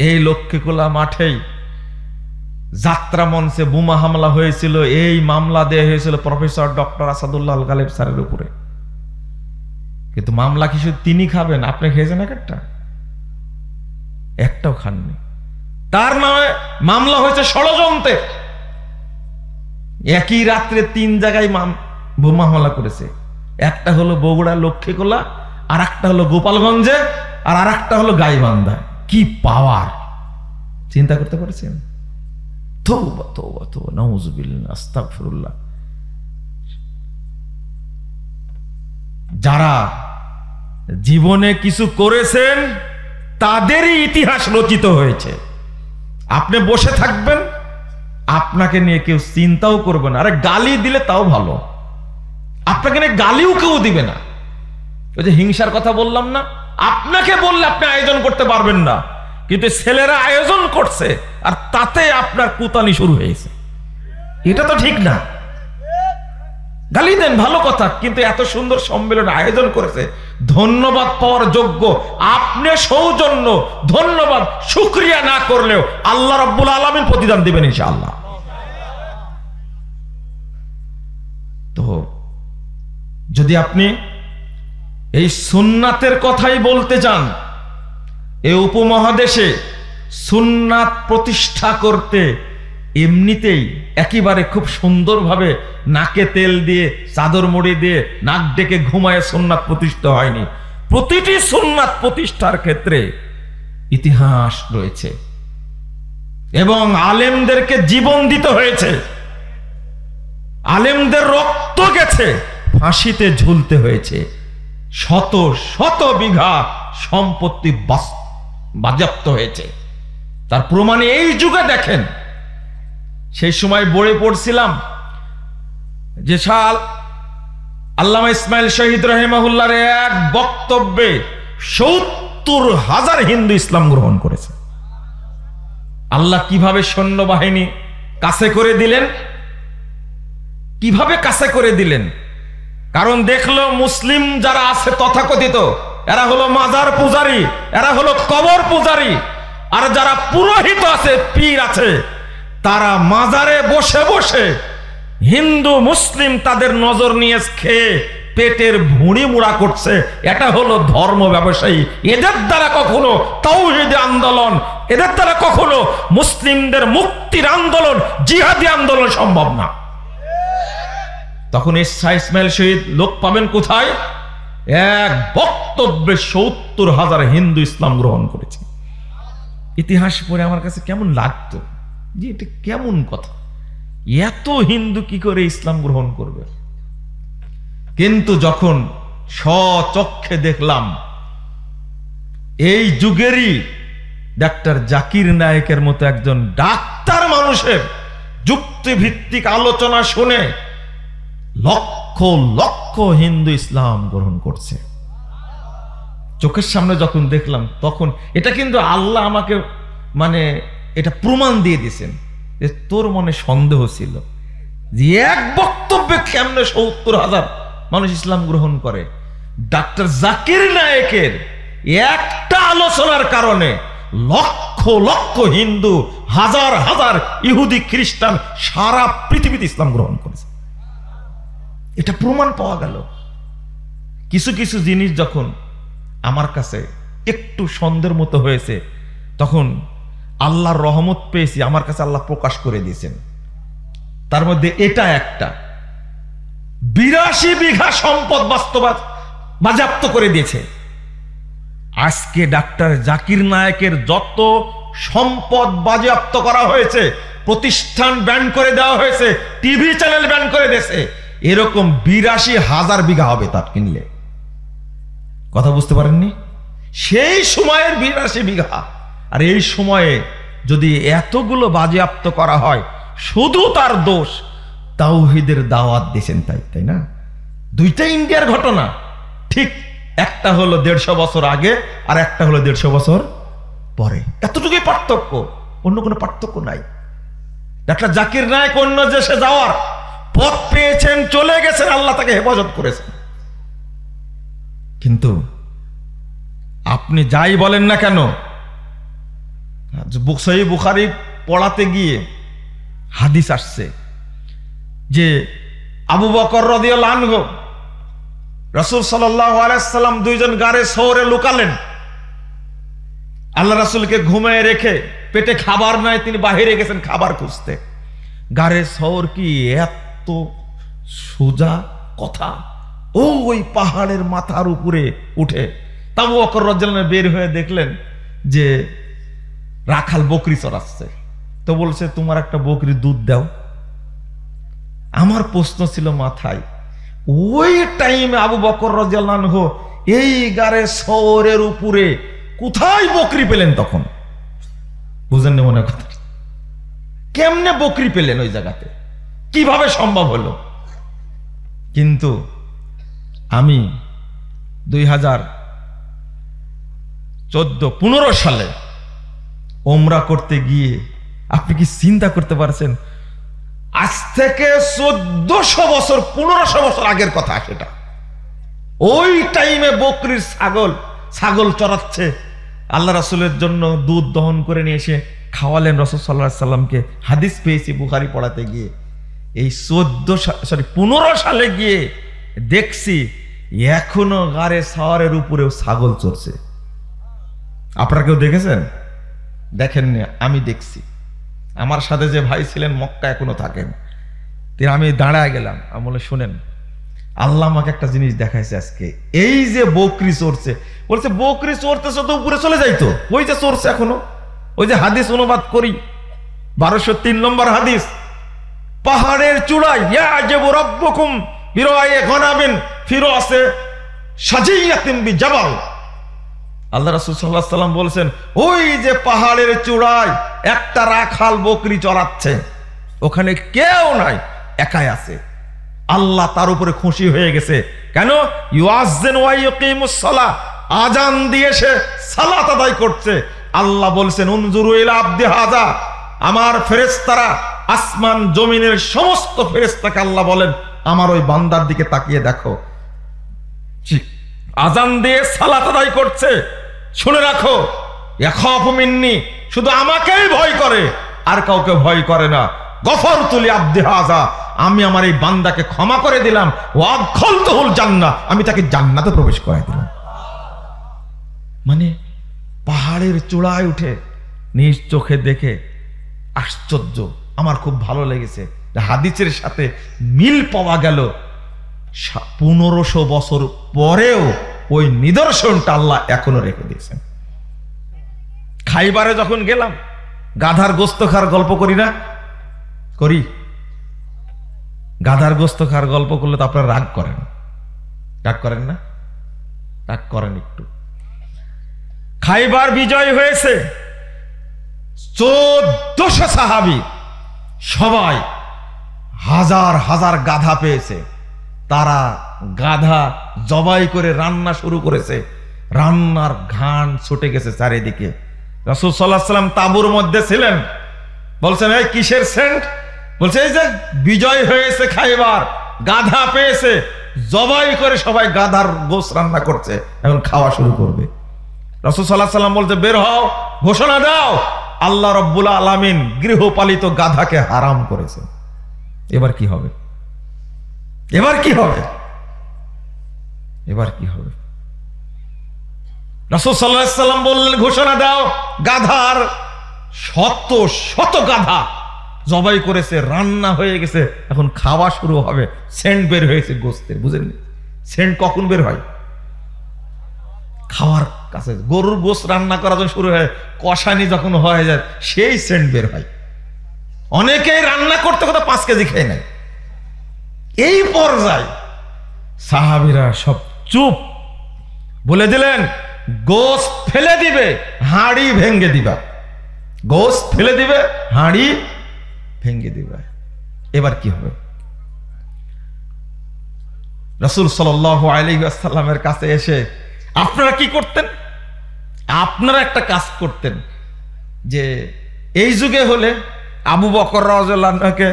এই লক্ষ্মীকুলা মাঠেই যাত্রা মঞ্চে বোমা হামলা হয়েছিল, এই মামলা দেয়া হয়েছিল প্রফেসর ডক্টর আসাদুল্লাহ আল গালেব স্যারের উপরে। কিন্তু মামলা কি শুধু তিনি খাবেন? আপনি খেয়েছেন একটাও খাননি। তার নামে মামলা হয়েছে ষড়যন্ত্রে। একই রাত্রে 3 জায়গায় বোমা হামলা করেছে। একটা হলো বগুড়া লক্ষ্মীকুলা, আর একটা হলো গোপালগঞ্জে, আর একটা হলো গাইবান্ধা। কি পাওয়ার চিন্তা করতে পারছেন? তওবা তওবা তওবা, নাউযুবিল্লাহ, আস্তাগফিরুল্লাহ। যারা জীবনে কিছু করেছেন তাদেরই ইতিহাস রচিত হয়েছে। আপনি বসে থাকবেন, আপনাকে নিয়ে কেউ চিন্তাও করবে না। আরে গালি দিলে তাও ভালো, আপনাকে নিয়ে গালিও কেউ দিবে না। ওই যে হিংসার কথা বললাম না, আপনাকে বললে আপনি আয়োজন করতে পারবেন না, কিন্তু ছেলেরা আয়োজন করছে আর তাতে আপনার কুতানি শুরু হয়েছে। এটা তো ঠিক না। গালি দেন ভালো কথা, কিন্তু এত সুন্দর সম্মেলন আয়োজন করেছে, ধন্যবাদ পাওয়ার যোগ্য আপনি। সৌজন্য, ধন্যবাদ, শুকরিয়া না করলেও আল্লাহ রাব্বুল আলামিন প্রতিদান দিবেন ইনশাআল্লাহ। তো যদি আপনি এই সুন্নাতের কথাই বলতে চান, এই উপমহাদেশে সুন্নাত প্রতিষ্ঠা করতে এমনিতেই একেবারে খুব সুন্দরভাবে নাকে তেল দিয়ে চাদর মুড়ি দিয়ে নাক ডেকে ঘুমায় সুন্নাত প্রতিষ্ঠা হয়নি। প্রতিটি সুন্নাত প্রতিষ্ঠার ক্ষেত্রে ইতিহাস রয়েছে এবং আলেমদেরকে জীবন দিতে হয়েছে, আলেমদের রক্ত গেছে, ফাঁসিতে ঝুলতে হয়েছে, শত শত বিঘা সম্পত্তি বাজেয়াপ্ত হয়েছে। তার প্রমাণে এই যুগে দেখেন, সেই সময় বইয়ে পড়ছিলাম যে সাল আল্লামা ইসমাইল শহীদ রাহিমাহুল্লাহর এক বক্তব্যে ৭০,০০০ হিন্দু ইসলাম গ্রহণ করেছে। আল্লাহ কিভাবে সৈন্যবাহিনী কাছে করে দিলেন, কিভাবে কাছে করে দিলেন? কারণ দেখলো মুসলিম যারা আছে তথাকথিত, এরা হলো মাজার পূজারী, এরা হলো কবর পূজারী, আর যারা পুরোহিত আছে, পীর আছে, তারা মাজারে বসে বসে হিন্দু মুসলিম তাদের নজর নিয়ে খেয়ে পেটের ভুঁড়ি মুড়া করছে। এটা হলো ধর্ম ব্যবসায়ী। এদের দ্বারা কখনো তাওহীদ আন্দোলন, এদের দ্বারা কখনো মুসলিমদের মুক্তির আন্দোলন, জিহাদি আন্দোলন সম্ভব না। তখন ইসমাইল শহীদ লোক পাবেন কোথায়? এক বক্তব্যে ৭০,০০০ হিন্দু ইসলাম গ্রহণ করেছে। ইতিহাস পড়ে আমার কাছে কেমন লাগতো যে এটা কেমন কথা, এত হিন্দু কি করে ইসলাম গ্রহণ করবে? কিন্তু যখন স্বচক্ষে দেখলাম এই যুগেরই ডাক্তার জাকির নায়েকের মতো একজন ডাক্তার মানুষের যুক্তিভিত্তিক আলোচনা শুনে লক্ষ লক্ষ হিন্দু ইসলাম গ্রহণ করছে, চোখের সামনে যখন দেখলাম, তখন এটা কিন্তু আল্লাহ আমাকে এটা প্রমাণ দিয়ে দিয়েছেন যে তোর মনে সন্দেহ ছিল যে এক বক্তব্যে কেমনে ৭০,০০০ মানুষ ইসলাম গ্রহণ করে। ডাক্তার জাকির নায়েকের একটা আলোচনার কারণে লক্ষ লক্ষ হিন্দু, হাজার হাজার ইহুদি খ্রিস্টান সারা পৃথিবীতে ইসলাম গ্রহণ করেছে। এটা প্রমাণ পাওয়া গেল। কিছু কিছু জিনিস যখন আমার কাছে একটু সন্দেহের মতো হয়েছে, তখন আল্লাহর রহমত পেয়েছি, আমার কাছে আল্লাহ প্রকাশ করে দিয়েছেন। তার মধ্যে এটা একটা ৮২ বিঘা সম্পদ বাজেয়াপ্ত করে দিয়েছে। আজকে ডাক্তার জাকির নায়েকের যত সম্পদ বাজেয়াপ্ত করা হয়েছে, প্রতিষ্ঠান ব্যান করে দেওয়া হয়েছে, টিভি চ্যানেল ব্যান করে দিয়েছে, এরকম ৮২,০০০ বিঘা হবে তার কিনলে। কথা বুঝতে পারেননি? সেই সময়ের ৮২ বিঘা, আর এই সময়ে যদি এতগুলো বাজেয়াপ্ত করা হয়, শুধু তার দোষ তাওহীদের দাওয়াত দিয়েছেন তাই না? দুইটা ইন্ডিয়ার ঘটনা, ঠিক একটা হলো ১৫০ বছর আগে আর একটা হলো ১৫০ বছর পরে, এতটুকুই পার্থক্য, অন্য কোনো পার্থক্য নাই। ডাক্তার জাকির নায়েক অন্য দেশে যাওয়ার পথ পেয়েছেন, চলে গেছেন, আল্লাহ তাকে হেফাজত করেছেন। কিন্তু আপনি যাই বলেন না কেন, সহিহ বুখারী পড়াতে গিয়ে হাদিস আসছে যে আবু বকর রাদিয়াল্লাহু আনহু রাসূল সাল্লাল্লাহু আলাইহি সাল্লাম দুইজন গারে সওরে লুকালেন। আল্লাহ রাসূলকে ঘুমিয়ে রেখে পেটে খাবার নাই, তিনি বাহিরে গেছেন খাবার খুঁজতে। গারে সওর কি এত সোজা কথা, ওই পাহাড়ের মাথার উপরে উঠে আবু বকর রাদিয়াল্লাহু আনহু বের হয়ে দেখলেন যে রাখাল বকরি চড়াচ্ছে। তো বলছে, তোমার একটা বকরি দুধ দাও। আমার প্রশ্ন ছিল মাথায়, ওই টাইমে আবু বকর রাদিয়াল্লাহু আনহু এই গারে সওরের উপরে কোথায় বকরি পেলেন? তখন বুঝেন না মনে কথা, কেমনে বকরি পেলেন ওই জায়গাতে, কিভাবে সম্ভব হলো? কিন্তু আমি 2014-15 সালে ওমরা করতে গিয়ে, আপনি কি চিন্তা করতে পারছেন, আজ থেকে 1400 বছর 1500 বছর আগের কথা সেটা, ওই টাইমে বকরির ছাগল চড়াচ্ছে। আল্লাহ রাসূলের জন্য দুধ দহন করে নিয়ে এসে খাওয়ালেন রাসূল সাল্লাল্লাহু আলাইহি সাল্লামকে। হাদিস পেয়েছি বুখারী পড়াতে গিয়ে। এই 15 সালে গিয়ে দেখছি এখনো গারে সাওয়ারের উপরেও ছাগল চড়ছে। আপনারা কেউ দেখেছেন? দেখেননি? আমি দেখছি। আমার সাথে যে ভাই ছিলেন মক্কা এখনো থাকেন, আমি দাঁড়ায় গেলাম, আমি বলে, শুনেন, আল্লাহ আমাকে একটা জিনিস দেখাইছে আজকে। এই যে বকরি চড়ছে, বলছে বকরি চড়তেছে তো উপরে চলে যাইতো, ওই যে চড়ছে এখনো। ওই যে হাদিস অনুবাদ করি 1203 নম্বর হাদিস, পাহাড়ের চূড়ায় ইয়াজিবু রাব্বুকুম বিরায়ে গনাবিন ফিরাসে সাজিয়াতিন বিজাবাল। আল্লাহ রাসূল সাল্লাল্লাহু আলাইহি সাল্লাম বলেছেন, ওই যে পাহাড়ের চূড়ায় একটা রাখাল বকরি চড়াচ্ছে, ওখানে কেউ নাই, একাই আছে। আল্লাহ তার উপরে খুশি হয়ে গেছে। কেন? ইউআযযিনু ওয়া ইয়ুকিমুস সালাহ, আজান দিয়ে সে সালাত আদায় করছে। আল্লাহ বলেছেন, উনজুরু ইলা আবদি হাযা, আমার ফেরেশতারা, আসমান জমিনের সমস্ত ফেরেশতাকে আল্লাহ বলেন, আমার ওই বান্দার দিকে তাকিয়ে দেখো, আজান দিয়ে সালাত আদায় করছে। শুনে রাখো, ইয়াখাফু মিন্নি, শুধু আমাকেই ভয় করে, আর কাউকে ভয় করে না। গফরতু লি আবদি হাযা, আমি আমার এই বান্দাকে ক্ষমা করে দিলাম। ওয়া আদখালতুহুল জান্নাহ, আমি তাকে জান্নাতে প্রবেশ করাই দিলাম। মানে পাহাড়ের চূড়ায় উঠে নিজ চোখে দেখে আশ্চর্য। আমার খুব ভালো লেগেছে, হাদিসের সাথে মিল পাওয়া গেল। 1500 বছর পরেও ওই নিদর্শনটা আল্লাহ এখনো রেখে দিয়েছেন। খাইবারে যখন গেলাম, গাধার গোস্ত খাওয়ার গল্প করি না? করি। গাধার গোস্ত খাওয়ার গল্প করলে তো আপনারা রাগ করেন, রাগ করেন না? রাগ করেন একটু। খাইবার বিজয় হয়েছে, 1400 সাহাবী, সবাই হাজার হাজার গাধা পেয়েছে। তারা গাধা জবাই করে রান্না শুরু করেছে। রান্নার ঘ্রাণ ছুটে গেছে চারিদিকে। রাসূল সাল্লাল্লাহু আলাইহি সাল্লাম তাঁবুর মধ্যে ছিলেন, বলছেন, এই কিসের সেন্ট? বলছে, এই যে বিজয় হয়েছে খাইবার, গাধা পেয়েছে, জবাই করে সবাই গাধার গোশত রান্না করছে, এখন খাওয়া শুরু করবে। রাসূল সাল্লাল্লাহু আলাইহি সাল্লাম বলতে, বের হও, ঘোষণা দাও, আল্লাহ রাব্বুল আলামিন গৃহপালিত গাধাকে হারাম করেছে। এবার কি হবে? এবার কি হবে? এবার কি হবে? রাসূল সাল্লাল্লাহু আলাইহি সাল্লাম বললেন, ঘোষণা দাও, গাধার শত শত গাধা জবাই করেছে, রান্না হয়ে গেছে, এখন খাওয়া শুরু হবে। সেন্ট বের হয়েছে গোস্তের, বুঝেননি? সেন্ট কখন বের হয়? খাওয়ার কাছে। গরুর গোস্ত রান্না করা যখন শুরু হয়, কষানি যখন হয়ে যায়, সেই সেন্ট বের হয়। অনেকেই রান্না করতে করতে 5 কেজি খেয়ে নেয়। এই পর্যায়ে সাহাবীরা সব চুপ, বলে দিলেন, গোস্ত ফেলে দিবে, হাঁড়ি ভেঙে দিবা। গোস্ত ফেলে দিবে, হাঁড়ি ভেঙে দিবে। এবার কি হবে? রাসূল সাল্লাল্লাহু আলাইহি ওয়াসাল্লামের কাছে এসে আপনারা কি করতেন? আপনারা একটা কাজ করতেন, যে এই যুগে হলে আবু বকর রাদিয়াল্লাহু আনহুকে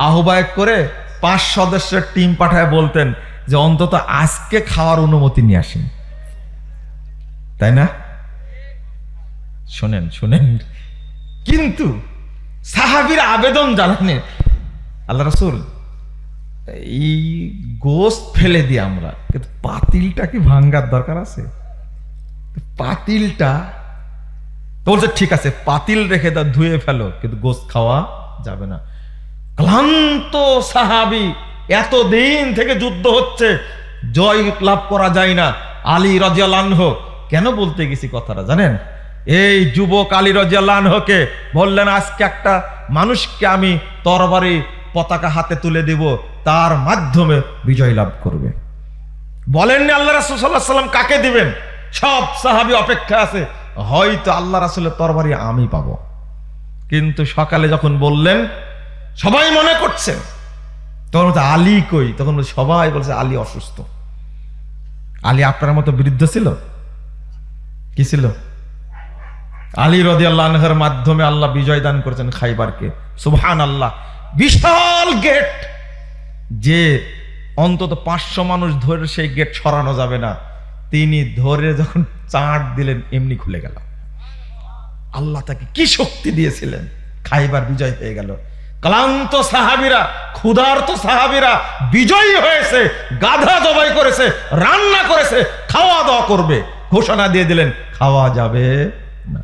আহ্বায়ক করে 5 সদস্যের টিম পাঠায় বলতেন যে অন্তত আজকে খাওয়ার অনুমতি নিয়ে আসেন, তাই না? শুনেন শুনেন, কিন্তু সাহাবীর আবেদন জানানে, আল্লাহ রাসূল এই গোশত ফেলে দিই আমরা, কিন্তু পাতিলটা কি ভাঙ্গার দরকার আছে? পাতিলটা বলছে ঠিক আছে, পাতিল রেখে দাও, ধুয়ে ফেলো, কিন্তু গোশত খাওয়া যাবে না। ক্লান্ত সাহাবী, এতদিন থেকে যুদ্ধ হচ্ছে, জয় লাভ করা যায় না। আলী রাদিয়াল্লাহু আনহু, কেন বলতে গেছি কথাটা জানেন? এই যুবক আলী রাদিয়াল্লাহু আনহুকে বললেন, আজকে একটা মানুষকে আমি তরবারি পতাকা হাতে তুলে দেব, তার মাধ্যমে বিজয় লাভ করবে। বলেননি আল্লাহ রাসূল সাল্লাল্লাহু আলাইহি ওয়াসাল্লাম কাকে দিবেন? সব সাহাবী অপেক্ষা আছে, হয়তো আল্লাহ রাসূলের তরবারি আমি পাবো। কিন্তু সকালে যখন বললেন, সবাই মনে করছেন তখন আলী কই, তখন সবাই বলছে আলী অসুস্থ। আলী আপনার মতো বৃদ্ধ ছিল? কি ছিল? আলী রাদিয়াল্লাহু আনহুর মাধ্যমে আল্লাহ বিজয় দান করেছেন খাইবারকে। সুবহানাল্লাহ। বিশাল গেট, যে অন্তত 500 মানুষ ধরে সেই গেট সরানো যাবে না, তিনি ধরে যখন চাঁট দিলেন এমনি খুলে গেল। আল্লাহ তাকে কি শক্তি দিয়েছিলেন, খাইবার বিজয় হয়ে গেল। ক্লান্ত সাহাবীরা, ক্ষুধার্ত সাহাবীরা বিজয়ী হয়েছে, গাধা জবাই করেছে, রান্না করেছে, খাওয়া দাওয়া করবে, ঘোষণা দিয়ে দিলেন খাওয়া যাবে না।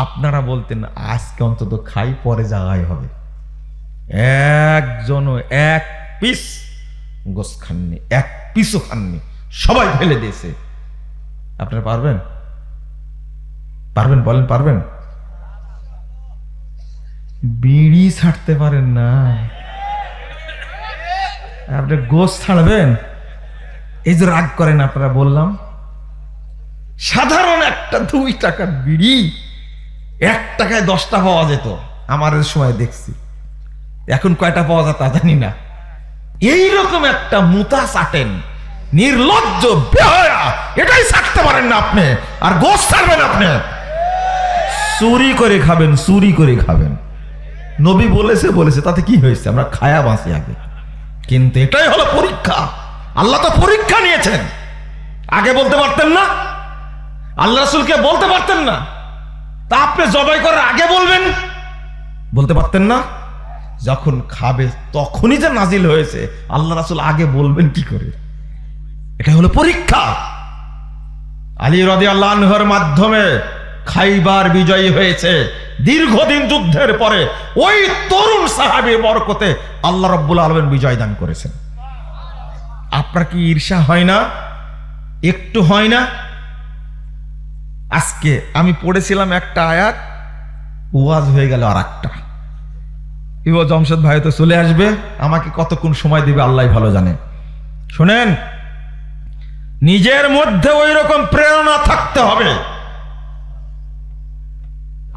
আপনারা বলতেন আজকে অন্তত খাই, পরে যাওয়াই হবে। একজনও এক পিস গোশত খাননি, এক পিসও খাননি, সবাই ফেলে দিয়েছে। আপনারা পারবেন? পারবেন? বলেন পারবেন? বিড়ি ছাড়তে পারেন না, আপনি গোশত ছাড়বেন? এই যে রাগ করেন আপনারা, বললাম সাধারণ একটা 2 টাকার বিড়ি 1 টাকায় 10টা পাওয়া যেত আমার সময়, দেখছি। এখন কয়টা পাওয়া যায় তা জানি না। এইরকম একটা মুতা চাটেন, নির্লজ্জ বেহায়া, এটাই ছাড়তে পারেন না আপনি, আর গোশত ছাড়বেন আপনি? চুরি করে খাবেন, চুরি করে খাবেন। নবী বলেছে, তাতে কি হয়েছে? আমরা খায়া বাঁচি আগে। কিন্তু এটাই হলো পরীক্ষা। আল্লাহ তো পরীক্ষা নিয়েছেন। আগে বলতে পারতেন না? আল্লাহ রাসূলকে বলতে পারতেন না? তা আপনি জবাই করার আগে বলবেন? বলতে পারতেন না? যখন খাবে তখনই যে নাজিল হয়েছে, আল্লাহ রাসূল আগে বলবেন কি করে? এটা হলো পরীক্ষা। আলী রাদিয়াল্লাহু আনহুর মাধ্যমে খাইবার বিজয়ী হয়েছে। দীর্ঘদিন যুদ্ধের পরে ওই তরুণ সাহাবীর বরকতে আল্লাহ রাব্বুল আলামিন বিজয় দান করেছেন। আপনার কি ঈর্ষা হয় না? একটু হয় না? আজকে আমি পড়েছিলাম একটা আয়াত, ওয়াজ হয়ে গেল আর একটা। ইবো জমশেদ ভাই তো চলে আসবে, আমাকে কতক্ষণ সময় দিবে আল্লাহ ভালো জানে। শুনেন, নিজের মধ্যে ওই রকম প্রেরণা থাকতে হবে।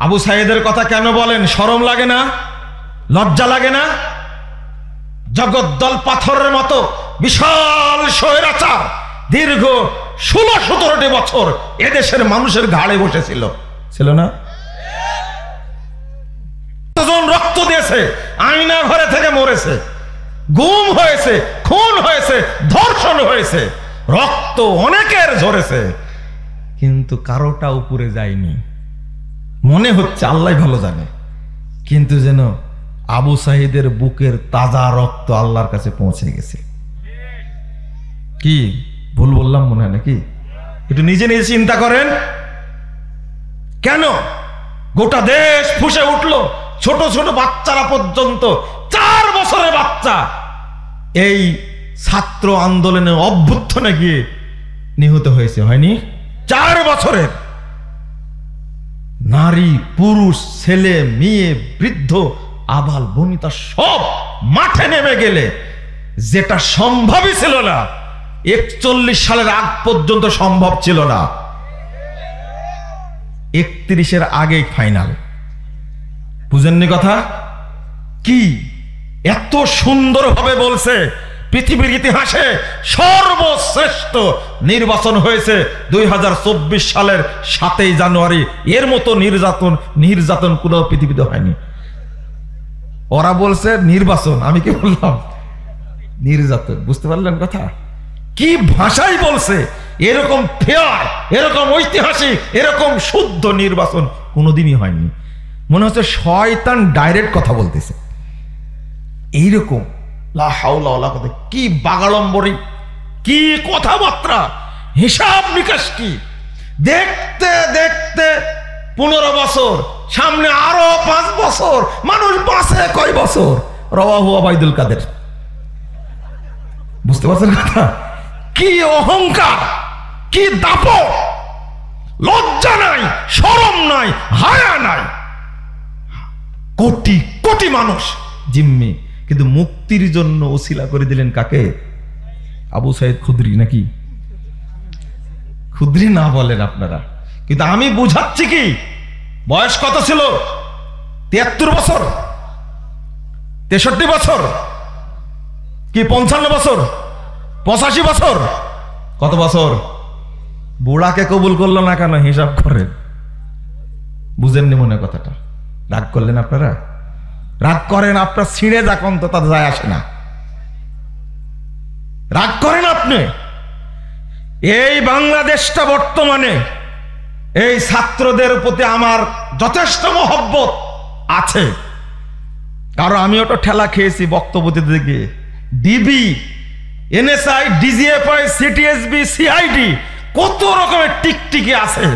আবু সাইদের কথা কেন বলেন? শরম লাগে না? লজ্জা লাগে না? জগদ্দল পাথরের মতো বিশাল স্বৈরাচার দীর্ঘ 16-17টি বছর এদেশের মানুষের ঘাড়ে বসেছিল, ছিল না? রক্ত দিয়েছে, আয়না ঘরে থেকে মরেছে, গুম হয়েছে, খুন হয়েছে, ধর্ষণ হয়েছে, রক্ত অনেকের ঝরেছে, কিন্তু কারোটা উপরে যায়নি। মনে হচ্ছে আল্লাহ ভালো জানে, কিন্তু যেন আবু সাইদের বুকের তাজা রক্ত আল্লাহর কাছে পৌঁছে গেছে। কি ভুল বললাম মনে হয় নাকি? একটু নিজে নিজে চিন্তা করেন। কেন গোটা দেশ ফুঁসে উঠলো? ছোট ছোট বাচ্চারা পর্যন্ত, 4 বছরের বাচ্চা এই ছাত্র আন্দোলনে অভ্যুত্থানে গিয়ে নিহত হয়েছে, হয়নি? 4 বছরের নারী, পুরুষ, ছেলে, মেয়ে, বৃদ্ধ, আবাল বনিতা সব মাঠে নেমে গেলে যেটা সম্ভবই ছিল না, 41 সালের আগ পর্যন্ত সম্ভব ছিল না। 31-এর আগেই ফাইনাল। বুঝেননি কথা? কি এত সুন্দরভাবে বলছে, পৃথিবীর ইতিহাসে সর্বশ্রেষ্ঠ নির্বাচন হয়েছে 2024 সালের 7ই জানুয়ারি। এর মতো নির্যাতন কোনো পৃথিবীতে হয়নি। ওরা বলছে নির্বাচন, আমি কি বললাম? নির্যাতন। বুঝতে পারলেন কথা? কি ভাষাই বলছে! এরকম ফেয়ার, এরকম ঐতিহাসিক, এরকম শুদ্ধ নির্বাচন কোনোদিনই হয়নি। মনে হচ্ছে শয়তান ডাইরেক্ট কথা বলতেছে এইরকম। লা হাওলা ওয়ালা কুওয়াতা, কি বাগাড়ম্বরী, কি কথাবার্তা, হিসাব নিকাশ কি। দেখতে দেখতে 15 বছর, সামনে আরো 5 বছর, মানুষ বাঁচে কয় বছর। রাওয়াহু ওবাইদুল কাদের। বুঝতে পারছেন কথা? কি অহংকার, কি দাপট, লজ্জা নাই, শরম নাই, হায়া নাই। কোটি কোটি মানুষ জিম্মি, কিন্তু মুক্তির জন্য ওসিলা করে দিলেন কাকে? আবু সাইদ খুদরি। নাকি খুদরি না বলেন আপনারা, কিন্তু আমি বুঝাচ্ছি কি। বয়স কত ছিল? 73 বছর, 63 বছর, কি 55 বছর, 85 বছর? কত বছর? বুড়াকে কবুল করলো না কেন? হিসাব করেন। বুঝেননি মনে কথাটা? রাগ করলেন আপনারা? রাগ করেন আপনার ছিঁড়ে যাক, অন্তত যায় আসে না। রাগ করেন আপনি। এই বাংলাদেশটা বর্তমানে এই ছাত্রদের প্রতি আমার যথেষ্ট মহব্বত আছে, কারণ আমিও তো ঠেলা খেয়েছি বক্তব্য দিতে গিয়ে। DB, NSI, DGFI, CTSB, CID, কত রকমের টিকটিকি আছে।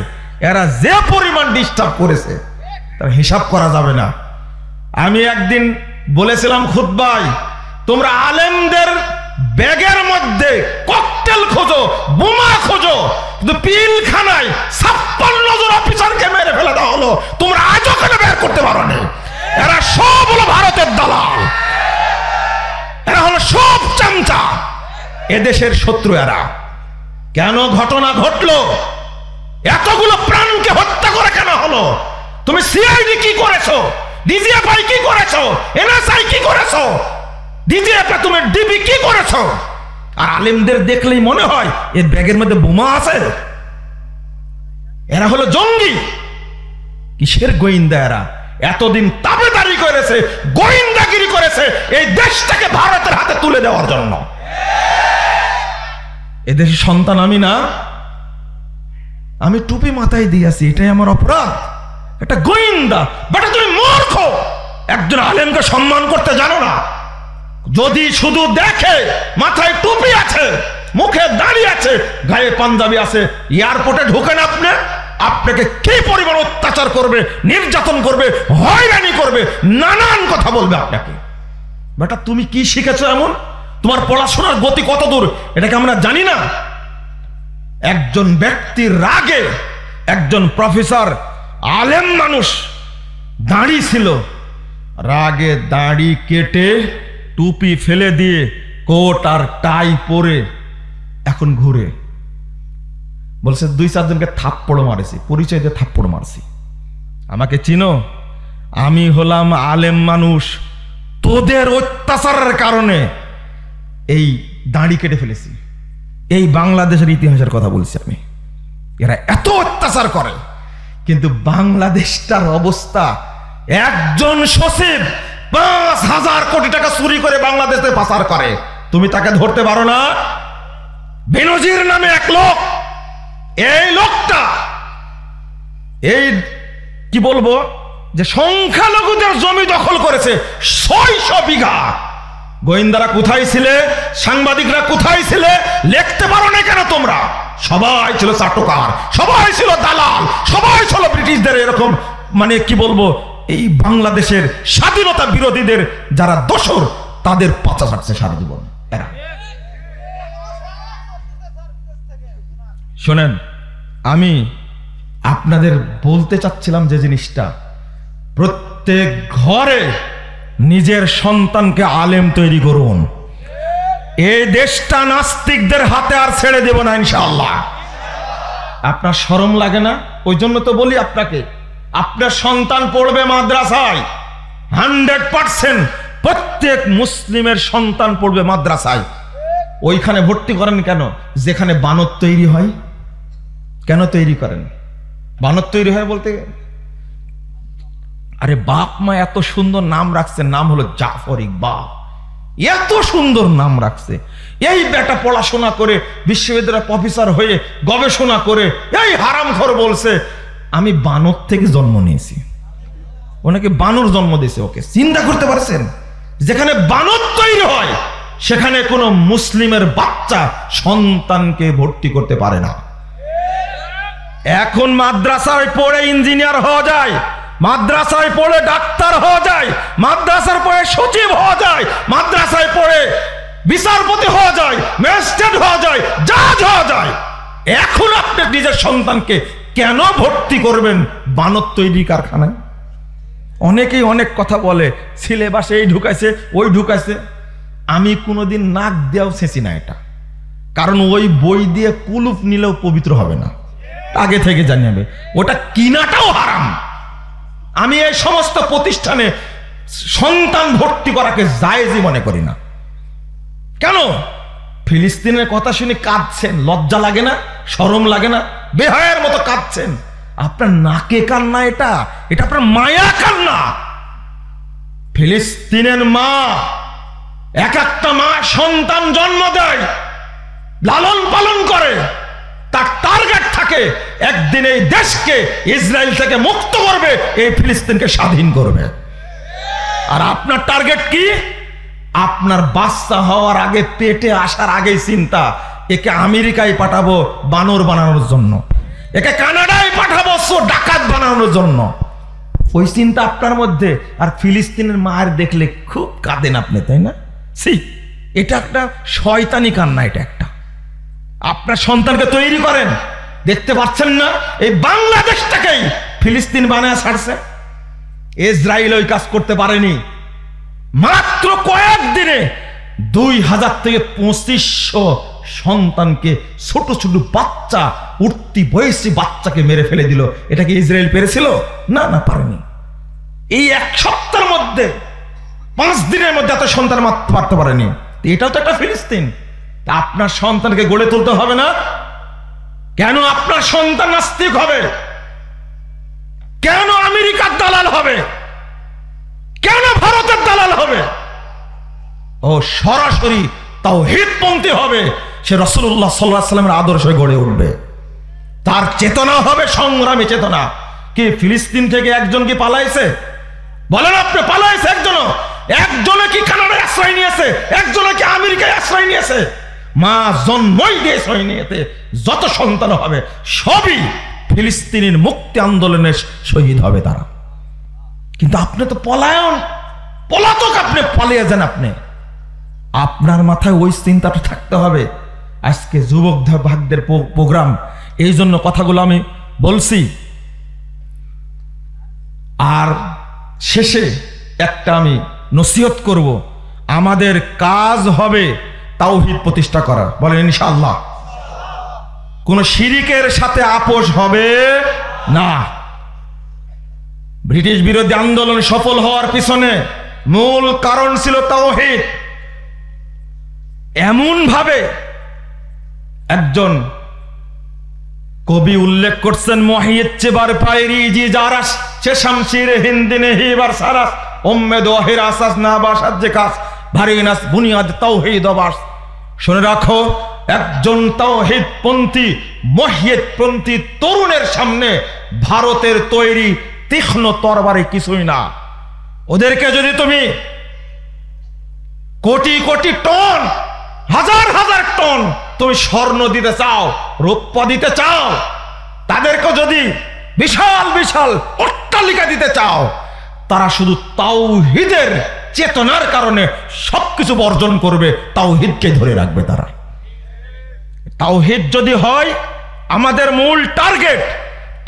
এরা যে পরিমাণ ডিস্টার্ব করেছে তার হিসাব করা যাবে না। আমি একদিন বলেছিলাম খুতবায়, তোমরা আলেমদের ব্যাগের মধ্যে ককটেল খোঁজো, বোমা খোঁজো, কিন্তু পিলখানায় 56 জন অফিসারকে মেরে ফেলে দেওয়া হলো, তোমরা আজও কেন বের করতে পারো না? এরা সব হলো ভারতের দালাল, এরা হলো সব চামচা, এদেশের শত্রু এরা। কেন ঘটনা ঘটলো? এতগুলো প্রাণকে হত্যা করে কেন হলো? তুমি সিআইডি কি করেছো? ডিজিএফআই কি করেছো? এনএসআই কি করেছো? ডিজিএফআই তুমি ডিবি কি করেছো? আর আলেমদের দেখলেই মনে হয় এর ব্যাগের মধ্যে বোমা আছে। এরা হলো জঙ্গি। কিসের গোয়েন্দা এরা? এতদিন তাবেদারি করেছে, গোয়েন্দাগিরি করেছে এই দেশটাকে ভারতের হাতে তুলে দেওয়ার জন্য। এদেশের সন্তান আমি না? আমি টুপি মাথায় দিয়েছি, এটাই আমার অপরাধ? এটা গোয়েন্দা বেটা, তুমি মূর্খ। একজন আলেমকে সম্মান করতে জানো না? যদি শুধু দেখে মাথায় টুপি আছে, মুখে দাড়ি আছে, গায়ে পাঞ্জাবি আছে, এয়ারপোর্টে ঢোকেন আপনি, আপনাকে কি পরিমাণ অত্যাচার করবে, নির্যাতন করবে, হয়রানি করবে, নানান কথা বলবে আপনাকে। বেটা তুমি কি শিখেছো এমন? তোমার পড়াশোনার গতি কত দূর এটাকে আমরা জানি না? একজন ব্যক্তির রাগে, একজন প্রফেসর আলেম মানুষ দাড়ি ছিল, রাগে দাড়ি কেটে টুপি ফেলে দিয়ে কোট আর টাই পরে এখন ঘুরে বলছে 2-4 জনকে থাপ্পড় মারেছি, পরিচয় দিয়ে থাপ্পড় মারছি। আমাকে চিনো? আমি হলাম আলেম মানুষ, তোদের অত্যাচারের কারণে এই দাড়ি কেটে ফেলেছি। এই বাংলাদেশের ইতিহাসের কথা বলছি আমি। এরা এত অত্যাচার করে, কিন্তু বাংলাদেশটার অবস্থা, একজন সচিব 5,000 কোটি টাকা চুরি করে বাংলাদেশে পাচার করে, তুমি তাকে ধরতে পারো না? বেনজির নামে এক লোক, এই লোকটা এই কি বলবো যে সংখ্যালঘুদের জমি দখল করেছে 600 বিঘা। গোয়েন্দারা কোথায় ছিলে? সাংবাদিকরা কোথায় ছিলে? লিখতে পারো না কেন তোমরা? সবাই ছিল চাটুকার, সবাই ছিল দালাল, সবাই ছিল ব্রিটিশদের এরকম মানে কি বলবো এই বাংলাদেশের স্বাধীনতা বিরোধীদের যারা দোসর, তাদের পাচা ছাড়ছে সারা জীবন এরা। শোনেন, আমি আপনাদের বলতে চাচ্ছিলাম যে জিনিসটা, প্রত্যেক ঘরে নিজের সন্তানকে আলেম তৈরি করুন। এই দেশটা নাস্তিকদের হাতে আর ছেড়ে দেব না ইনশাআল্লাহ। আপনার শরম লাগে না? ওই জন্য তো বলি আপনাকে, আপনার সন্তান পড়বে মাদ্রাসায়, 100% প্রত্যেক মুসলিমের সন্তান পড়বে মাদ্রাসায়। ওইখানে ভর্তি করেন কেন? যেখানে বানর তৈরি হয়। কেন তৈরি করেন? বানর তৈরি হয় বলতে, আরে বাপ মা এত সুন্দর নাম রাখছে, নাম হলো জাফর ইকবাল, এত সুন্দর নাম রাখছে। এই বেটা পড়াশোনা করে বিশ্ববিদ্যালয় প্রফেসর হয়ে গবেষণা করে এই হারামখোর বলছে আমি বানর থেকে জন্ম নিয়েছি। ও ওনাকে বানর জন্ম দিয়েছে ওকে। চিন্তা করতে পারছেন? যেখানে বানর তৈরি হয় সেখানে কোনো মুসলিমের বাচ্চা সন্তানকে ভর্তি করতে পারে না। এখন মাদ্রাসায় পড়ে ইঞ্জিনিয়ার হওয়া যায়, মাদ্রাসায় পড়ে ডাক্তার হওয়া যায়, মাদ্রাসায় পড়ে সচিব হওয়া যায়, মাদ্রাসায় পড়ে বিচারপতি হওয়া যায়, ম্যাজিস্ট্রেট হওয়া যায়, জাজ হওয়া যায়। এখন আপনি নিজের সন্তানকে কেন ভর্তি করবেন বানর তৈরি কারখানায়? অনেকেই অনেক কথা বলে, সিলেবাসে এই ঢুকাইছে ওই ঢুকাইছে। আমি কোনোদিন নাক দেওয়াও ছেঁচি না এটা, কারণ ওই বই দিয়ে কুলুপ নিলেও পবিত্র হবে না, আগে থেকে জানিয়ে। ওটা কিনাটাও হারাম। আমি এই সমস্ত প্রতিষ্ঠানে সন্তান ভর্তি করাকে জায়েজই মনে করি না। কেন? ফিলিস্তিনের কথা শুনে কাঁদছেন, লজ্জা লাগে না? শরম লাগে না? বেহায়ের মতো কাঁদছেন। আপনার নাকে কান্না, এটা এটা আপনার মায়া কান্না। ফিলিস্তিনের মা, এক একটা মা সন্তান জন্ম দেয়, লালন পালন করে, তার টার্গেট থাকে একদিন এই দেশকে ইসরায়েল থেকে মুক্ত করবে, এই ফিলিস্তিনকে স্বাধীন করবে। আর আপনার টার্গেট কি? আপনার বাচ্চা হওয়ার আগে, পেটে আসার আগেই চিন্তা, একে আমেরিকায় পাঠাবো বানর বানানোর জন্য, একে কানাডায় পাঠাবো ডাকাত বানানোর জন্য। ওই চিন্তা আপনার মধ্যে। আর ফিলিস্তিনের মায়ের দেখলে খুব কাঁদেন আপনি, তাই না? এটা একটা শয়তানি কান্না। এটা একটা, আপনার সন্তানকে তৈরি করেন, দেখতে পাচ্ছেন না? এই বাংলাদেশটাকেই ফিলিস্তিন বানায় ছাড়ছে। ইসরায়েল ওই কাজ করতে পারেনি। মাত্র কয়েকদিনে 2000 থেকে 2500 সন্তানকে, ছোট ছোট বাচ্চা, উঠতি বয়সী বাচ্চাকে মেরে ফেলে দিল। এটা কি ইসরায়েল পেরেছিল? না, না, পারেনি। এই এক সপ্তাহের মধ্যে, 5 দিনের মধ্যে এত সন্তান মারতে পারেনি। এটাও তো একটা ফিলিস্তিন। আপনার সন্তানকে গড়ে তুলতে হবে না? কেন আপনার সন্তান নাস্তিক হবে? কেন আমেরিকার দালাল হবে? কেন ভারতের দালাল হবে? ও সরাসরি তাওহীদপন্থী হবে। সে রাসূলুল্লাহ সাল্লাল্লাহু আলাইহি ওয়াসাল্লামের আদর্শে গড়ে উঠবে। তার চেতনা হবে সংগ্রামী চেতনা। কি ফিলিস্তিন থেকে একজন কি পালাইছে? বলেন আপনি, পালাইছে একজনও? একজনে কি কানাডায় আশ্রয় নিয়েছে? একজনে কি আমেরিকায় আশ্রয় নিয়েছে? মা জন্মই দিয়েছে। নিয়েতে যত সন্তান হবে সবই ফিলিস্তিনের মুক্তি আন্দোলনের শহীদ হবে তারা। কিন্তু আপনি তো পলাতক, আপনি পালিয়ে যান। আপনার মাথায় ওই চিন্তাটা থাকতে হবে। আজকে যুবক ভাগদের প্রোগ্রাম, এই জন্য কথাগুলো আমি বলছি। আর শেষে একটা আমি নসিহত করব, আমাদের কাজ হবে তাওহীদ প্রতিষ্ঠা করা। বলেন ইনশাআল্লাহ। কোন শিরিকের সাথে আপোষ হবে না। ব্রিটিশ বিরোধী আন্দোলন সফল হওয়ার পিছনে মূল কারণ ছিল তাওহীদ। এমন ভাবে একজন কবি উল্লেখ করছেন, মহিয়ত চেবার পায়রি জি জারাস সে শামশির হিন্দিনে হিবার সারাস উম্মেদ ওয়াহির আসাস না বাসাত যে কাজ ভারিনাস বুনিয়াদ তাওহীদ বাস। শুনে রাখো, একজন তাওহীদপন্থী, মহিয়তপন্থী তরুণের সামনে ভারতের তৈরি তীক্ষ্ণ তরবারি কিছুই না। ওদেরকে যদি তুমি কোটি কোটি টন, হাজার হাজার টন তুমি স্বর্ণ দিতে চাও, রৌপ্য দিতে চাও, তাদেরকে যদি বিশাল বিশাল অট্টালিকা দিতে চাও, তারা শুধু তাওহীদের চেতনার কারণে সবকিছু বর্জন করবে, তাওহীদকে ধরে রাখবে তারা। তাওহীদ যদি হয় আমাদের মূল টার্গেট,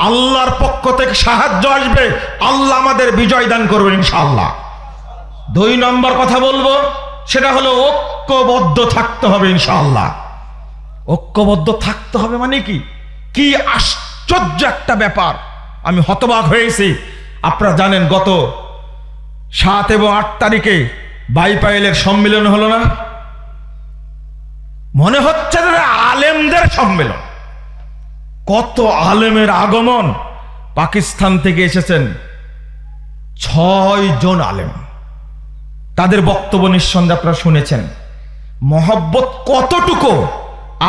আল্লাহর পক্ষ থেকে সাহায্য আসবে, আল্লাহ আমাদের বিজয় দান করবেন ইনশাআল্লাহ। 2 নম্বর কথা বলবো, সেটা হলো ঐক্যবদ্ধ থাকতে হবে ইনশাআল্লাহ। ঐক্যবদ্ধ থাকতে হবে মানে কি? কি আশ্চর্য একটা ব্যাপার! আমি হতবাক হয়েছি। আপনারা জানেন গত 7 এবং 8 তারিখে বাইপাইলের সম্মেলন হলো না? মনে হচ্ছে যে আলেমদের সম্মেলন। কত আলেমের আগমন! পাকিস্তান থেকে এসেছেন 6 জন আলেম। তাদের বক্তব্য নিঃসন্দেহে আপনারা শুনেছেন। মহব্বত কতটুকু!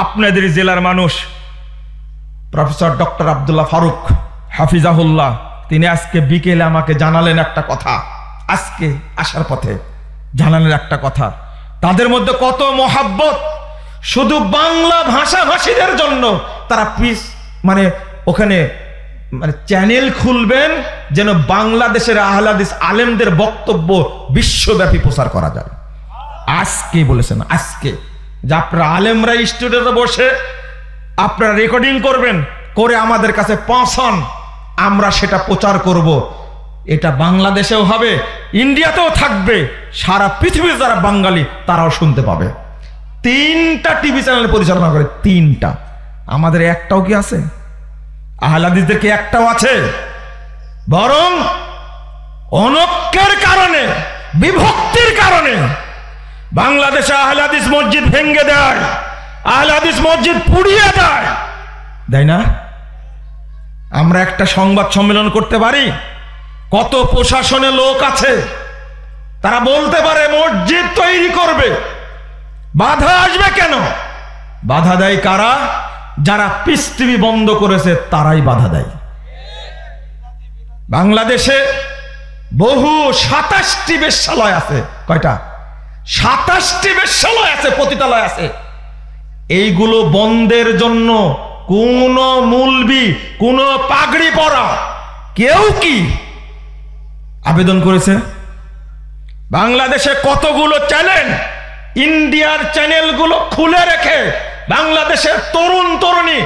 আপনাদের জেলার মানুষ প্রফেসর ডক্টর আব্দুল্লাহ ফারুক হাফিজাহুল্লাহ, তিনি আজকে বিকেলে আমাকে জানালেন একটা কথা, আজকে আসার পথে জানালেন একটা কথা। তাদের মধ্যে কত মহাব্বত, শুধু বাংলা ভাষাভাষীদের জন্য তারা মানে ওখানে মানে চ্যানেল খুলবেন যেন বাংলাদেশের আহলে হাদিস আলেমদের বক্তব্য বিশ্বব্যাপী প্রচার করা যায়। আজকে বলেছেন, আজকে যে আপনারা আলেমরা স্টুডিওতে বসে আপনারা রেকর্ডিং করবেন, করে আমাদের কাছে পৌঁছান, আমরা সেটা প্রচার করব। এটা বাংলাদেশেও হবে, ইন্ডিয়াতেও থাকবে, সারা পৃথিবীর যারা বাঙালি তারাও শুনতে পাবে। 3টা টিভি চ্যানেল পরিচালনা করে, 3টা। আমাদের একটাও কি আছে? আহলে হাদিসদের কি একটাও আছে? বরং অনৈক্যের কারণে, বিভক্তির কারণে বাংলাদেশে আহলে হাদিস মসজিদ ভেঙে দেয়, আহলে হাদিস মসজিদ পুড়িয়ে দেয়, তাই না? আমরা একটা সংবাদ সম্মেলন করতে পারি, কত প্রশাসনে লোক আছে, তারা বলতে পারে মসজিদ তৈরি করবে, বাধা আসবে কেন? বাধা দেয় কারা? যারা পিস টিভি বন্ধ করেছে তারাই বাধা দেয়। বাংলাদেশে বহু 27টি বেশ্যালয় আছে। কয়টা? 27টি বেশ্যালয় আছে, পতিতালয় আছে। এইগুলো বন্ধের জন্য কোন মুলবি, কোন পাগড়ি পরা কেউ কি আবেদন করেছে? বাংলাদেশে কতগুলো চ্যানেল, ইন্ডিয়ার চ্যানেলগুলো খুলে রেখে বাংলাদেশের তরুণ তরুণী,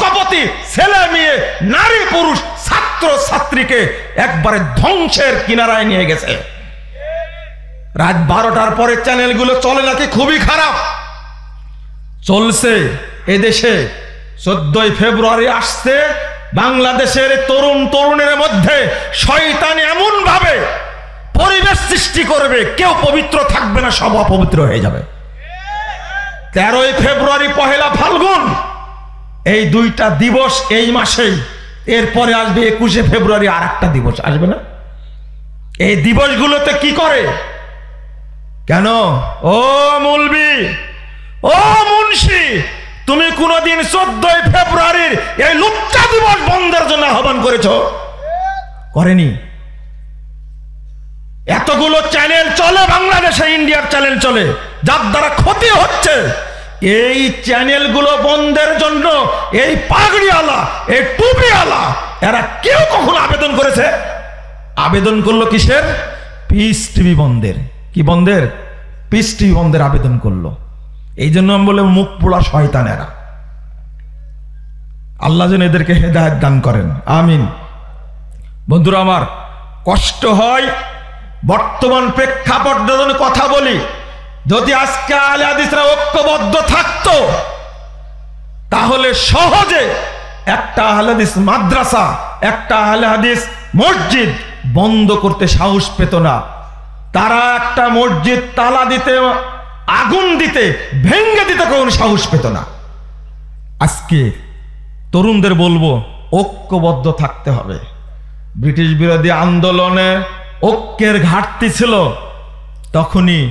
কপতি ছেলে মেয়ে, নারী পুরুষ, ছাত্র ছাত্রীকে একবারে ধ্বংসের কিনারায় নিয়ে গেছে। রাত 12টার পরে চ্যানেলগুলো চলে নাকি খুবই খারাপ চলছে। এদেশে 14ই ফেব্রুয়ারি আসছে, বাংলাদেশের তরুণ তরুণের মধ্যে শয়তান এমন ভাবে পরিবেশ সৃষ্টি করবে, কেউ পবিত্র থাকবে না, সব অপবিত্র হয়ে যাবে। 13ই ফেব্রুয়ারি, 1 ফাল্গুন, এই 2টা দিবস এই মাসেই। এরপরে আসবে 21শে ফেব্রুয়ারি, আর একটা দিবস আসবে না? এই দিবসগুলোতে কি করে? কেন? ও মুলবি, ও মুন্সি, তুমি কোনদিন 14ই ফেব্রুয়ারির এই লুচ্চা দিবস বন্ধের জন্য আহ্বান করেছ? করেনি। এতগুলো চ্যানেল চলে বাংলাদেশে, ইন্ডিয়ার চ্যানেল চলে, যার দ্বারা ক্ষতি হচ্ছে। এই চ্যানেলগুলো বন্ধের জন্য এই পাগড়িওয়ালা, এই টুপিওয়ালা, এরা কেউ কখনো আবেদন করেছে? আবেদন করলো কিসের? পিস টিভি বন্ধের। কি বন্ধের? পিস টিভি বন্ধের আবেদন করলো। এই জন্য আমি বলে মুখ পোড়া শয়তান এরা। আল্লাহ যেন এদেরকে হেদায়েত দান করেন, আমিন। বন্ধুরা আমার, কষ্ট হয় বর্তমান প্রেক্ষাপট কথা বলি। যদি আজকে আহলে হাদিসরা ঐক্যবদ্ধ থাকতো তাহলে সহজে একটা আহলে হাদিস মাদ্রাসা, একটা আহলে হাদিস মসজিদ বন্ধ করতে সাহস পেত না। তারা একটা মসজিদ তালা দিতে, আগুন দিতে, ভেঙ্গে দিতে কোনো সাহস পেত না। আজকে তরুণদের বলবো ঐক্যবদ্ধ থাকতে হবে। ব্রিটিশ বিরোধী আন্দোলনে ঐক্যের ঘাটতি ছিল, তখনই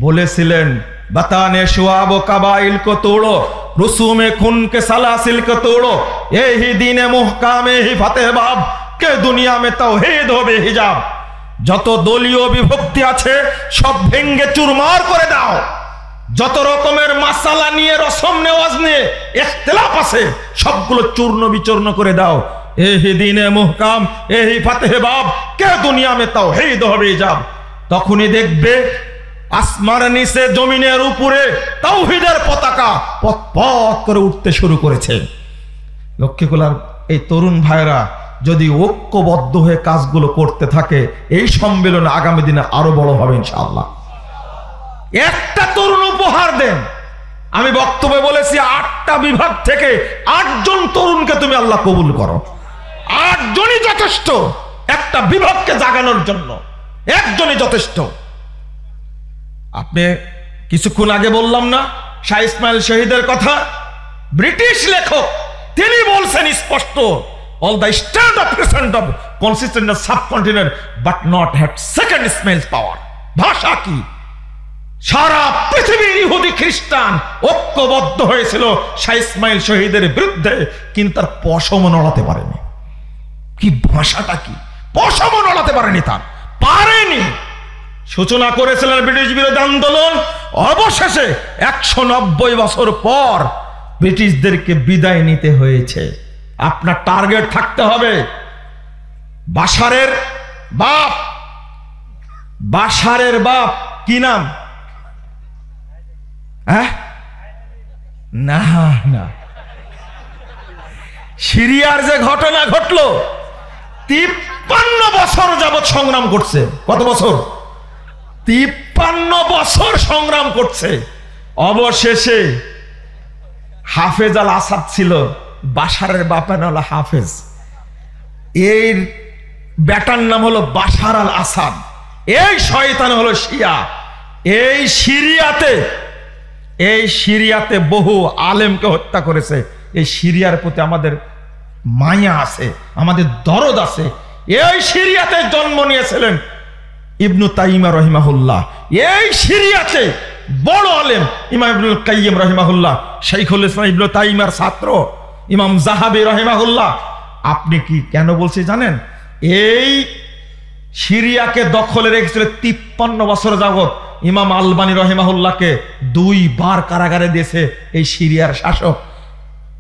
বলেছিলেন বাতানে শুআব কাবাইল কো তোড়ো, রুসুমে খুন কে সালাসিল কো তোড়ো, এই দিনে মুহকামে হি ফাতেহবাব কে দুনিয়া মে তাওহীদ হবে হিজাব। যত দলীয় বিভক্তি আছে সব ভেঙ্গে চুরমার করে দাও। যত রকমের মাসালা নিয়ে, রসম নেওয়াজ নিয়ে ইখতিলাফ আছে সবগুলো চূর্ণ বিচূর্ণ করে দাও। এই দিনে মুহকাম, এই ফাতেহবাব কে দুনিয়া মে তাওহীদ হবে হিজাব। তখনই দেখবে আসমানের নিচে, জমিনের উপরে তাওহীদের পতাকা পথ পথ করে উঠতে শুরু করেছে। লক্ষ্মীকুলার এই তরুণ ভাইরা যদি ঐক্যবদ্ধ হয়ে কাজগুলো করতে থাকে, এই সম্মেলন আগামী দিনে আরো বড় হবে ইনশাআল্লাহ। একটা তরুণ উপহার দেন। আমি বক্তব্যে বলেছি 8টা বিভাগ থেকে 8 জন তরুণকে তুমি আল্লাহ কবুল করো। 8 জনই যথেষ্ট একটা বিভাগকে জাগানোর জন্য, একজনই যথেষ্ট। আপনি কিছুক্ষণ আগে বললাম না শাহ ইসমাইল শহীদের কথা? ব্রিটিশ লেখক, তিনি বলছেন স্পষ্ট, all the stand of present of consistent of subcontinent but not had second Ismail's power। ভাষা কি? সারা পৃথিবীর ইহুদি খ্রিস্টান ঐক্যবদ্ধ হয়েছিল শাহ ইসমাইল শহীদের বিরুদ্ধে, কিন্তু তার পশম নড়াতে পারেনি। কি ভাষাটা কি, পশমও নড়াতে পারেনি, তার পারেনি। সূচনা করেছিলেন ব্রিটিশ বিরোধী আন্দোলন, অবশেষে 190 বছর পর ব্রিটিশদেরকে বিদায় নিতে হয়েছে। আপনার টার্গেট থাকতে হবে। বাশারের বাপ কি নাম? না না, সিরিয়ার যে ঘটনা ঘটলো, 53 বছর যাবৎ সংগ্রাম করছে। কত বছর? 53 বছর সংগ্রাম করছে। অবশেষে হাফেজ আল আসাদ ছিল, বাশারের বাপের নাম হলো হাফেজ, এর বেটার নাম হলো বাশার আল আসাদ। এই শয়তান হলো শিয়া। এই সিরিয়াতে বহু আলেমকে হত্যা করেছে। এই সিরিয়ার প্রতি আমাদের মায়া আছে, আমাদের দরদ আছে। এই সিরিয়াতে জন্ম নিয়েছিলেন ইবনু তাইমা রহিমাহুল্লাহ। এই সিরিয়াতে বড় আলেম ইমাম ইবনুল কাইয়িম রহিমাহুল্লাহ, শাইখুল ইসলাম ইবনু তাইমার ছাত্র ইমাম যাহাবী রহিমাহুল্লাহ। আপনি কি কেন বলছি জানেন? এই সিরিয়াকে দখলে রেখেছিল 53 বছর যাবৎ। ইমাম আলবানী রহিমাহুল্লাহকে 2 বার কারাগারে দিয়েছে এই সিরিয়ার শাসক।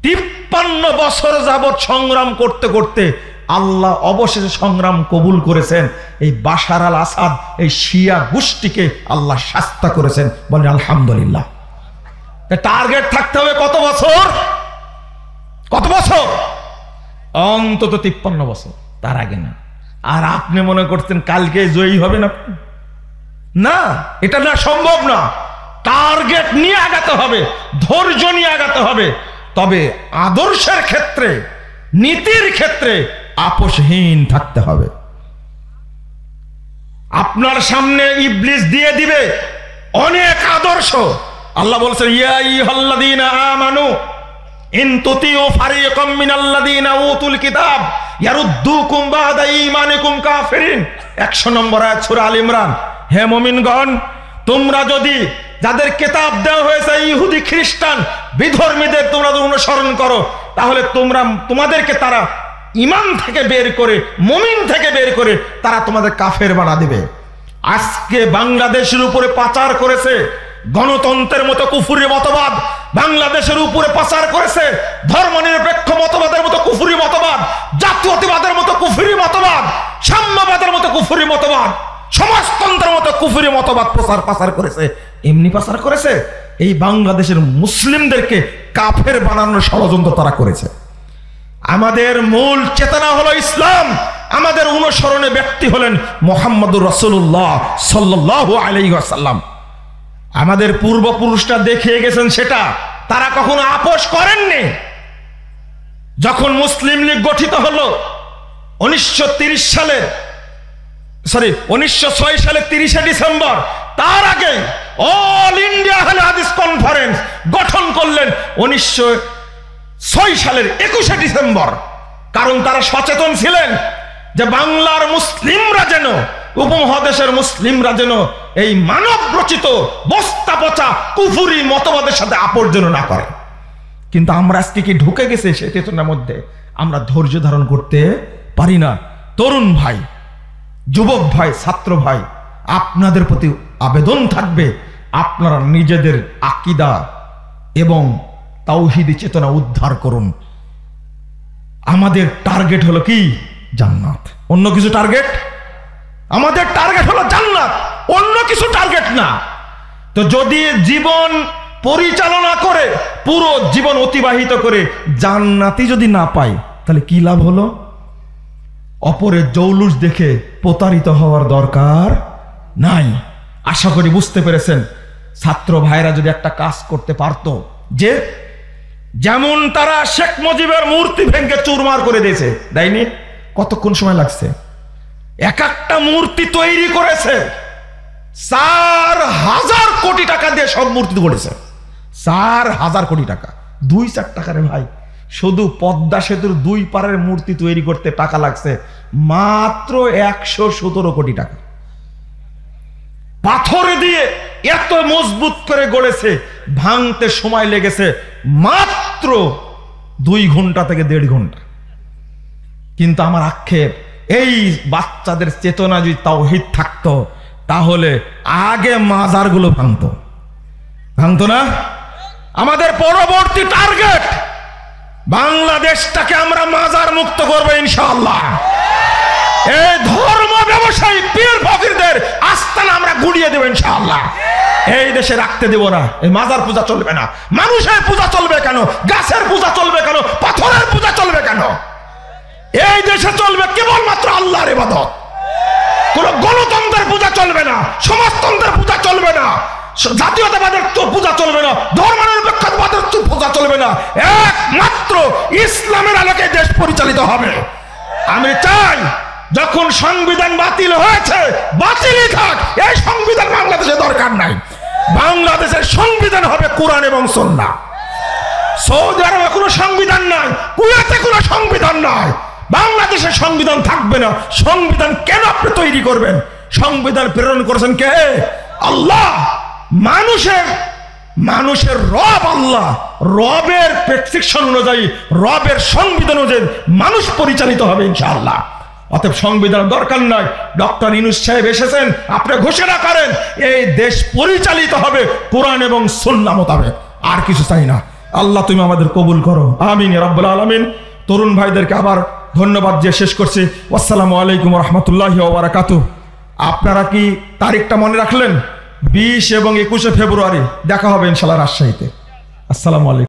53 বছর যাবৎ সংগ্রাম করতে করতে আল্লাহ অবশেষে সংগ্রাম কবুল করেছেন। এই বাশার আল আসাদ, এই শিয়া গোষ্ঠীকে আল্লাহ শাস্তা করেছেন। বলেন আলহামদুলিল্লাহ। টার্গেট থাকতে হবে কত বছর? কত বছর? অন্তত 53 বছর, তার আগে না। আর আপনি মনে করছেন কালকে জয়ী হবেন? না, এটা না, সম্ভব না। টার্গেট নিয়ে আগাতে হবে, ধৈর্য নিয়ে আগাতে হবে। তবে আদর্শের ক্ষেত্রে, নীতির ক্ষেত্রে আপোষহীন থাকতে হবে। আপনার সামনে ইবলিস দিয়ে দিবে অনেক আদর্শ। আল্লাহ বলছেন, ইয়া আইয়ুহাল্লাযীনা আমানু ইন তুতিউ ফারিকাম মিনাল্লাযীনা উতুল কিতাব ইয়ারুদ্দুকুম বা'দা ঈমানিকুম কাফিরিন। 100 নম্বর আয়াত সূরা আল ইমরান। হে মুমিনগণ, তোমরা যদি যাদের কিতাব দেওয়া হয়েছে ইহুদি খ্রিস্টান বিধর্মীদের তোমরা অনুসরণ করো, তাহলে তোমাদেরকে তারা ঈমান থেকে বের করে, মুমিন থেকে বের করে তারা তোমাদের কাফের বানা দিবে। আজকে বাংলাদেশের উপরে পাচার করেছে গণতন্ত্রের মতো কুফরি মতবাদ, বাংলাদেশের উপরে পাচার করেছে ধর্মনিরপেক্ষ মতবাদের মতো কুফরি মতবাদ, জাতীয়তাবাদের মতো কুফরি মতবাদ, সাম্যবাদের মতো কুফরি মতবাদ, সমাজতন্ত্রের মতো কুফরি মতবাদ পাচার করেছে। এমনি পাচার করেছে, এই বাংলাদেশের মুসলিমদেরকে কাফের বানানোর ষড়যন্ত্র তারা করেছে। আমাদের মূল চেতনা হলো ইসলাম। আমাদের অনুসরণে ব্যক্তি হলেন মুহাম্মদুর রাসূলুল্লাহ সাল্লাল্লাহু আলাইহি ওয়াসাল্লাম। আমাদের পূর্বপুরুষরা দেখিয়ে গেছেন সেটা, তারা কখনো আপোষ করেননি। যখন মুসলিম লীগ গঠিত হলো 1906 সালে 30 ডিসেম্বর, তার আগে অল ইন্ডিয়া আহলে হাদিস কনফারেন্স গঠন করলেন 1906 সালের 21 ডিসেম্বর। কারণ তারা সচেতন ছিলেন যে বাংলার মুসলিমরা যেন, উপমহাদেশের মুসলিমরা যেন এই মানব রচিত বস্তা পচা কুফরি মতবাদের সাথে আপোষ যেন না করে। কিন্তু আমরা আজকে কি ঢুকে গেছে সেই চেতনার মধ্যে? আমরা ধৈর্য ধারণ করতে পারি না। তরুণ ভাই, যুবক ভাই, ছাত্র ভাই, আপনাদের প্রতি আবেদন থাকবে, আপনারা নিজেদের আকীদা এবং তাওহীদি চেতনা উদ্ধার করুন। আমাদের টার্গেট হলো কি? জান্নাত। অন্য কিছু টার্গেট? আমাদের টার্গেট হলো জান্নাত, অন্য কিছু টার্গেট না। তো যদি জীবন পরিচালনা করে, পুরো জীবন অতিবাহিত করে জান্নাতই যদি না পাই, তাহলে কি লাভ হলো? অপরের জৌলুস দেখে প্রতারিত হওয়ার দরকার নাই। আশা করি বুঝতে পেরেছেন। ছাত্র ভাইরা যদি একটা কাজ করতে পারত, যে যেমন তারা শেখ মুজিবের মূর্তি ভেঙে চুরমার করে দিয়েছে, দেয়নি? কতক্ষণ সময় লাগছে? এক একটা মূর্তি তৈরি করেছে 4000 কোটি টাকা দিয়ে, সব মূর্তি করেছে 4000 কোটি টাকা। 2-4 টাকার ভাই, শুধু পদ্মা সেতুর 2 পারের মূর্তি তৈরি করতে টাকা লাগছে মাত্র 117 কোটি টাকা। পাথর দিয়ে এত মজবুত করে গড়েছে, ভাঙতে সময় লেগেছে মাত্র 2 ঘন্টা থেকে 1.5 ঘন্টা। কিন্তু আমার আক্ষেপ, এই বাচ্চাদের চেতনা যদি তাওহীদ থাকতো তাহলে আগে মাজারগুলো ভাঙতো না? আমাদের পরবর্তী টার্গেট বাংলাদেশটাকে আমরা মাজার মুক্ত করবো ইনশাআল্লাহ। এই ধর্ম ব্যবসায়ী পীর ফকিরদের আস্তানা আমরা গুড়িয়ে দেবো ইনশাআল্লাহ। এই দেশে রাখতে দেব না। এই মাজার পূজা চলবে না। মানুষের পূজা চলবে কেন? গাছের পূজা চলবে কেন? পাথরের পূজা চলবে কেন? এই দেশে চলবে কেবলমাত্র আল্লাহর ইবাদত। কোন গণতন্ত্রের পূজা চলবে না, সমাজতন্ত্রের পূজা চলবে না, জাতীয়তাবাদের পূজা চলবে না, ধর্মনিরপেক্ষতাবাদের পূজা চলবে না। একমাত্র ইসলামের আলোকে দেশ পরিচালিত হবে। আমি চাই যখন সংবিধান বাতিল হয়েছে, বাতিলই থাক, এই সংবিধান বাংলাদেশে দরকার নাই। বাংলাদেশের সংবিধান হবে কোরআন এবং সুন্নাহ। সৌদি আরবে কোনো সংবিধান নাই, কুয়েতে কোনো সংবিধান নাই, বাংলাদেশের সংবিধান থাকবে না। সংবিধান কেন আপনি তৈরি করবেন? সংবিধান প্রেরণ করেছেন কে? আল্লাহ। মানুষের রব আল্লাহ। রবের প্রেসক্রিপশন অনুযায়ী, রবের সংবিধান অনুযায়ী মানুষ পরিচালিত হবে ইনশাআল্লাহ। অতএব সংবিধান দরকার নাই। ডক্টর ইউনূস সাহেব এসেছেন, আপনি ঘোষণা করেন এই দেশ পরিচালিত হবে কোরআন এবং সুন্নাহ মোতাবেক, আর কিছু চাই না। আল্লাহ তুমি আমাদের কবুল করো, আমিন ইয়া রাব্বুল আলামিন। তরুণ ভাইদেরকে আবার ধন্যবাদ দিয়ে শেষ করছি। আসসালামু আলাইকুম ওয়া রাহমাতুল্লাহি ওয়া বারাকাতুহু। আপনারা কি তারিখটা মনে রাখলেন? 20 এবং 21 ফেব্রুয়ারি দেখা হবে ইনশাআল্লাহ রাজশাহীতে। আসসালামু আলাইকুম।